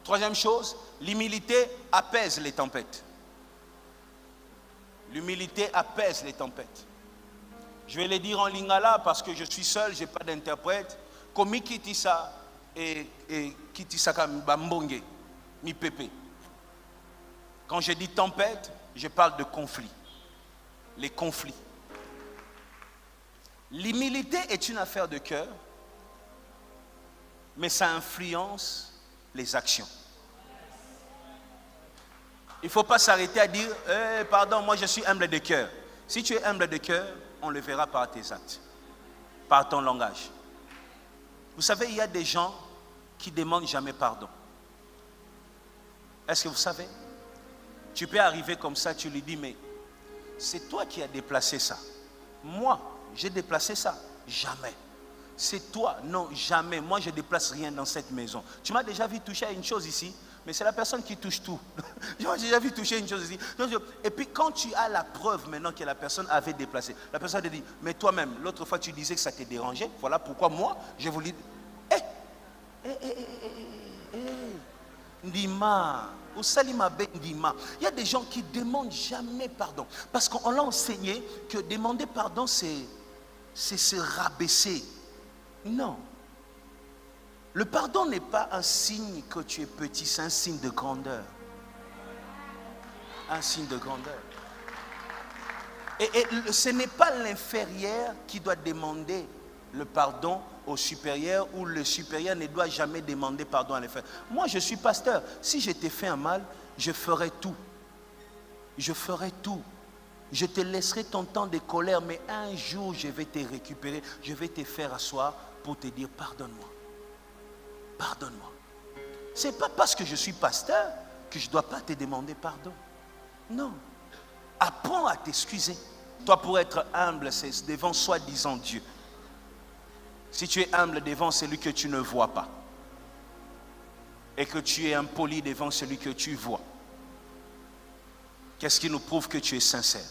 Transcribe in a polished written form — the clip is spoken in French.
Troisième chose, l'humilité apaise les tempêtes. L'humilité apaise les tempêtes. Je vais les dire en lingala parce que je suis seul, je n'ai pas d'interprète. Komi kitisa et kitisa bambonge, mi pepe. Quand je dis tempête, je parle de conflit. Les conflits. L'humilité est une affaire de cœur, mais ça influence les actions. Il ne faut pas s'arrêter à dire pardon, moi je suis humble de cœur. Si tu es humble de cœur, on le verra par tes actes, par ton langage. Vous savez, il y a des gens qui ne demandent jamais pardon. Est-ce que vous savez? Tu peux arriver comme ça, tu lui dis, mais c'est toi qui as déplacé ça. Moi, j'ai déplacé ça. Jamais. C'est toi. Non, jamais. Moi, je ne déplace rien dans cette maison. Tu m'as déjà vu toucher à une chose ici, mais c'est la personne qui touche tout. J'ai déjà vu toucher une chose ici. Et puis, quand tu as la preuve maintenant que la personne avait déplacé, la personne te dit, mais toi-même, l'autre fois, tu disais que ça te dérangeait. Voilà pourquoi moi, je voulais... Ndima, Ndima. Il y a des gens qui ne demandent jamais pardon. Parce qu'on l'a enseigné que demander pardon, c'est se rabaisser. Non. Le pardon n'est pas un signe que tu es petit, c'est un signe de grandeur. Un signe de grandeur. Et ce n'est pas l'inférieur qui doit demander le pardon au supérieur, ou le supérieur ne doit jamais demander pardon à l'inférieur. Moi, je suis pasteur. Si je t'ai fait un mal, je ferai tout. Je ferai tout. Je te laisserai ton temps de colère, mais un jour, je vais te récupérer. Je vais te faire asseoir pour te dire pardonne-moi. Pardonne-moi. Ce n'est pas parce que je suis pasteur que je ne dois pas te demander pardon. Non. Apprends à t'excuser. Toi, pour être humble, c'est devant soi-disant Dieu. Si tu es humble devant celui que tu ne vois pas, et que tu es impoli devant celui que tu vois, qu'est-ce qui nous prouve que tu es sincère?